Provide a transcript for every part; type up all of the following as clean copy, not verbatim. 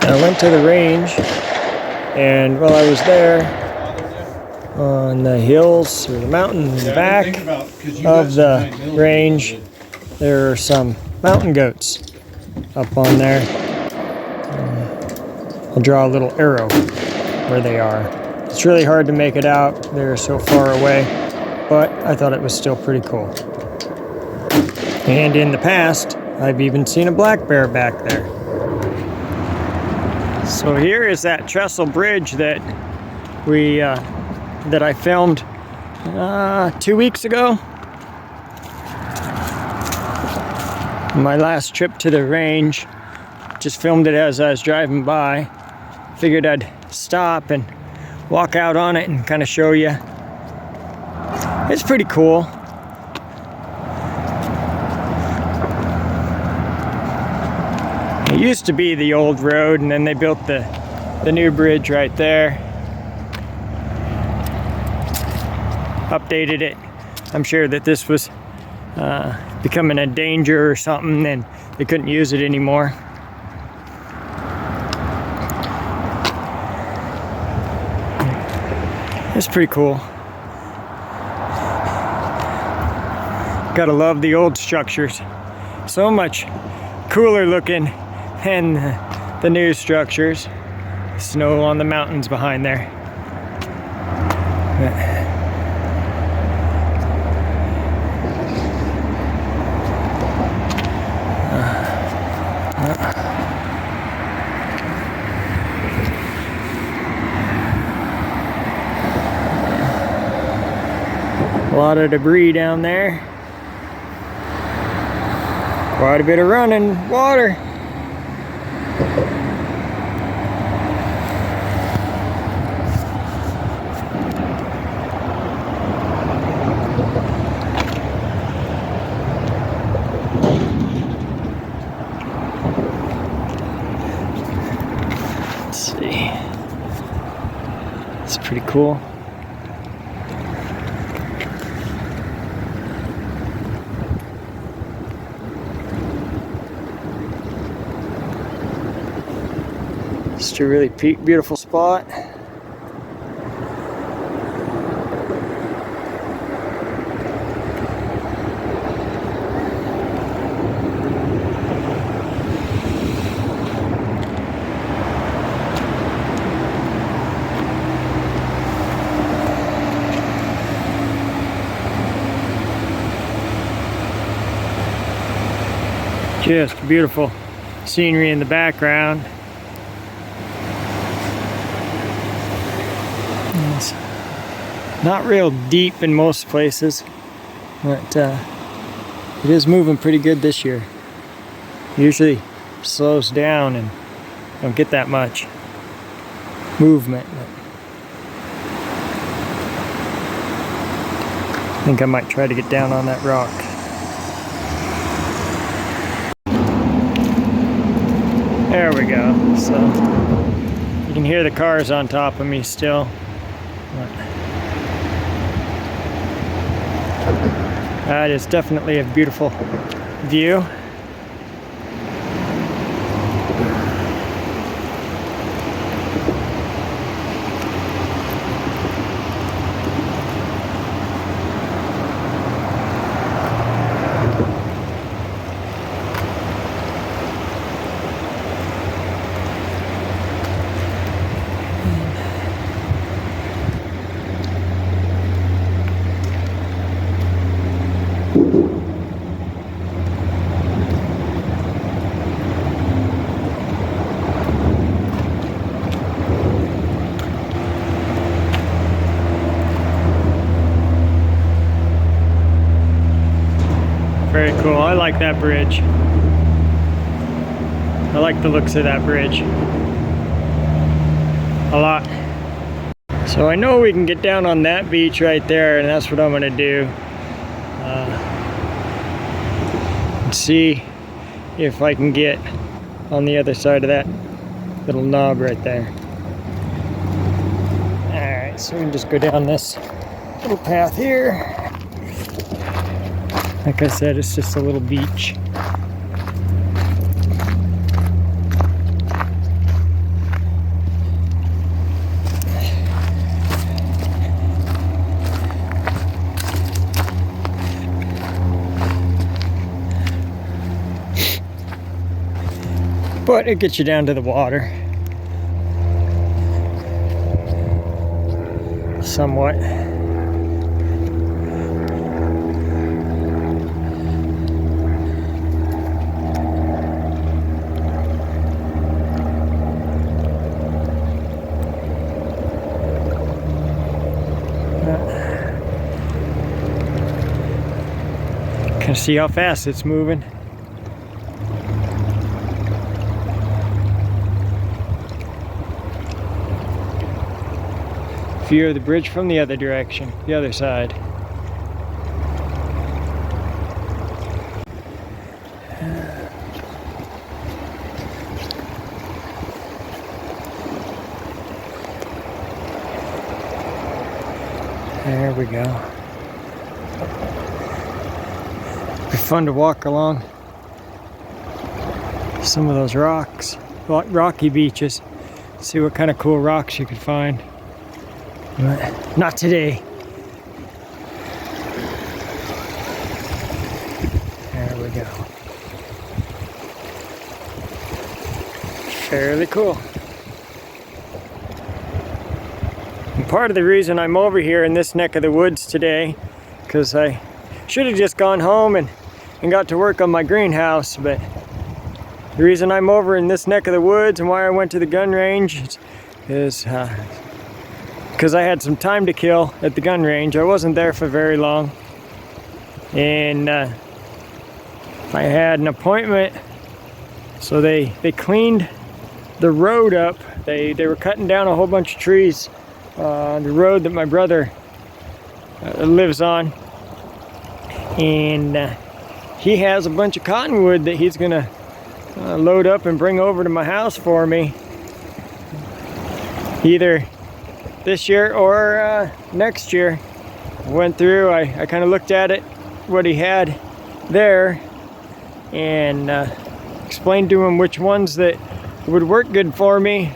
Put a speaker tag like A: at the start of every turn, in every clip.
A: I went to the range, and while I was there, on the hills or the mountain in the back of the range, there are some mountain goats up on there. I'll draw a little arrow where they are. It's really hard to make it out. They're so far away, but I thought it was still pretty cool. And in the past, I've even seen a black bear back there. So here is that Trestle bridge that I filmed 2 weeks ago. My last trip to the range. Just filmed it as I was driving by. Figured I'd stop and walk out on it and kind of show you. It's pretty cool. It used to be the old road, and then they built the new bridge right there. Updated it. I'm sure that this was becoming a danger or something, and they couldn't use it anymore. It's pretty cool. Gotta love the old structures. So much cooler looking than the new structures. Snow on the mountains behind there. A lot of debris down there. Quite a bit of running water. Let's see. It's pretty cool. Just a really beautiful spot. Just beautiful scenery in the background. It's not real deep in most places, but it is moving pretty good this year. Usually slows down and don't get that much movement. I think I might try to get down on that rock. There we go. So you can hear the cars on top of me still. That is definitely a beautiful view. Very cool. I like that bridge. I like the looks of that bridge a lot. So I know we can get down on that beach right there, and that's what I'm gonna do. See if I can get on the other side of that little knob right there. Alright, so we can just go down this little path here. Like I said, it's just a little beach. but it gets you down to the water somewhat. Can see how fast it's moving. View of the bridge from the other direction, the other side. There we go. Be fun to walk along some of those rocks, rocky beaches, see what kind of cool rocks you could find. But not today. There we go. Fairly cool. And part of the reason I'm over here in this neck of the woods today, because I should have just gone home and got to work on my greenhouse, but the reason I'm over in this neck of the woods and why I went to the gun range is because I had some time to kill at the gun range. I wasn't there for very long, and I had an appointment, so they cleaned the road up. They were cutting down a whole bunch of trees on the road that my brother lives on, and he has a bunch of cottonwood that he's gonna load up and bring over to my house for me, either this year or next year. I went through, I kind of looked at it, what he had there, and explained to him which ones that would work good for me.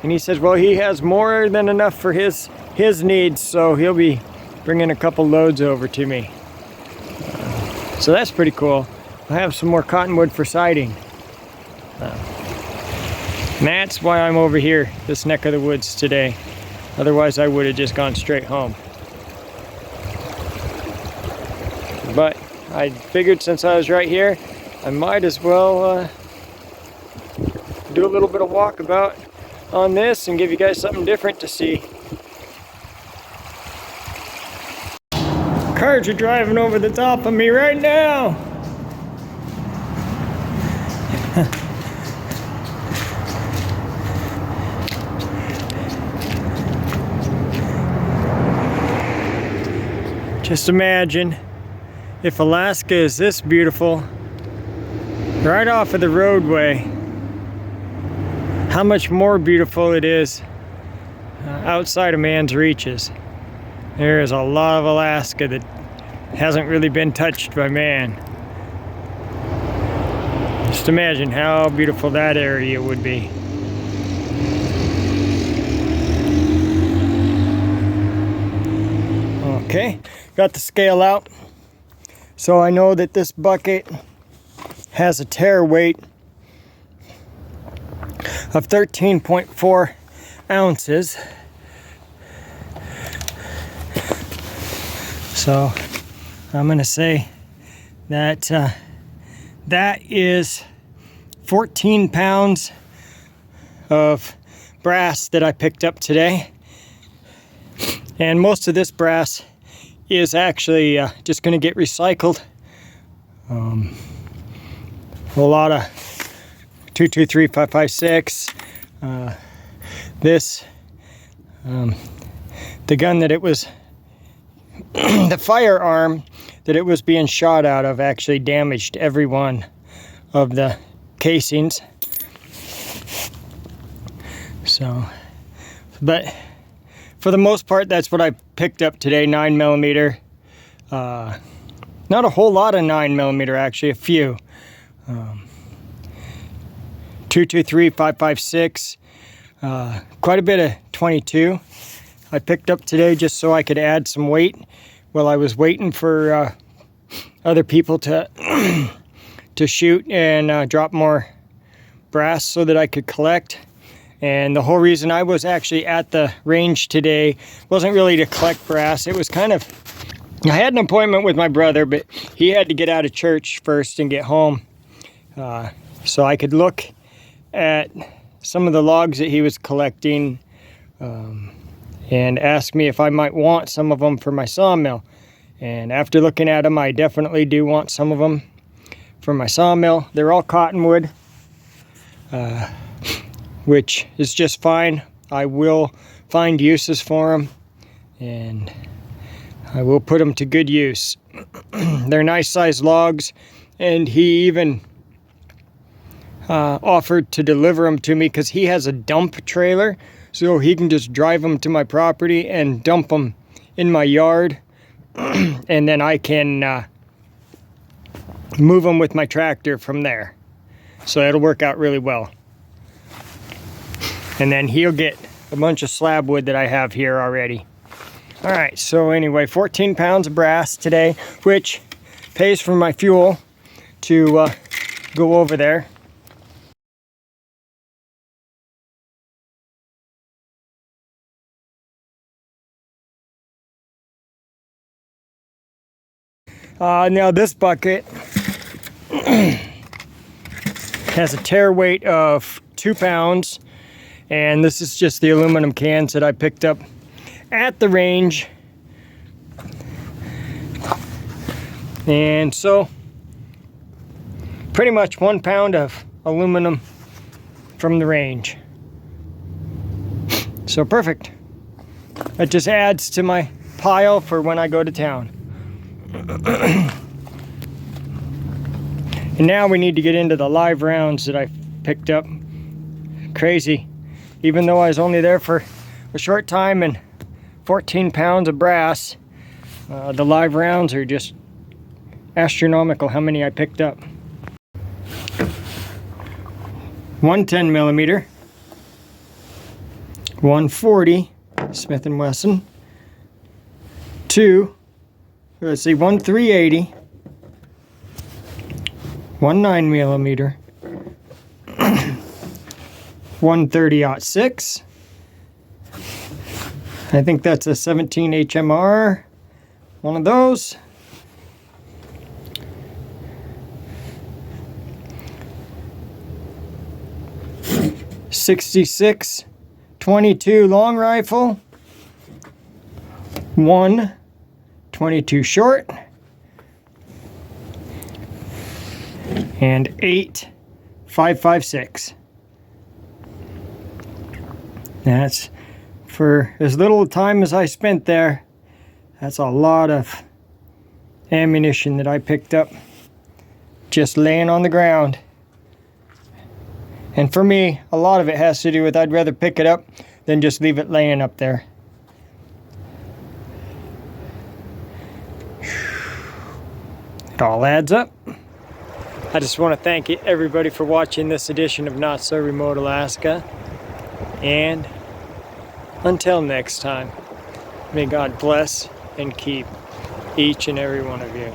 A: And he says, well, he has more than enough for his needs, so he'll be bringing a couple loads over to me. So that's pretty cool. I have some more cottonwood for siding. And that's why I'm over here, this neck of the woods today. Otherwise, I would have just gone straight home. But I figured since I was right here, I might as well do a little bit of walkabout on this and give you guys something different to see. Cars are driving over the top of me right now. Just imagine if Alaska is this beautiful, right off of the roadway, how much more beautiful it is outside of man's reaches. There is a lot of Alaska that hasn't really been touched by man. Just imagine how beautiful that area would be. Okay, got the scale out. So I know that this bucket has a tare weight of 13.4 ounces. So I'm gonna say that that is 14 pounds of brass that I picked up today. And most of this brass is actually just gonna get recycled. A lot of 223, 556. This, the gun that it was, the firearm that it was being shot out of actually damaged every one of the casings. So, but for the most part, that's what I picked up today, 9mm. Not a whole lot of 9mm, actually, a few. 223, 556, quite a bit of 22. I picked up today just so I could add some weight while I was waiting for other people to to shoot and drop more brass so that I could collect. And the whole reason I was actually at the range today wasn't really to collect brass. It was kind of, I had an appointment with my brother, but he had to get out of church first and get home. So I could look at some of the logs that he was collecting and ask me if I might want some of them for my sawmill. And after looking at them, I definitely do want some of them for my sawmill. They're all cottonwood. Which is just fine. I will find uses for them, and I will put them to good use. They're nice sized logs, and he even offered to deliver them to me because he has a dump trailer, so he can just drive them to my property and dump them in my yard, and then I can move them with my tractor from there. So it'll work out really well. And then he'll get a bunch of slab wood that I have here already. All right, so anyway, 14 pounds of brass today, which pays for my fuel to go over there. Now this bucket has a tare weight of 2 pounds. And this is just the aluminum cans that I picked up at the range. And so, pretty much 1 pound of aluminum from the range. So perfect. It just adds to my pile for when I go to town. And now we need to get into the live rounds that I picked up. Crazy. Even though I was only there for a short time and 14 pounds of brass, the live rounds are just astronomical how many I picked up. 1 10mm, 1 40 Smith & Wesson, 2, let's see, 1 380, 1 9mm, 1 30-06. I think that's a 17 HMR, one of those. .66 22 long rifle, 1 22 short, and 8 5.56. That's, for as little time as I spent there, that's a lot of ammunition that I picked up just laying on the ground. And for me, a lot of it has to do with I'd rather pick it up than just leave it laying up there. It all adds up. I just want to thank everybody for watching this edition of Not So Remote Alaska. And until next time, may God bless and keep each and every one of you.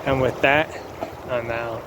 A: And with that, I'm out.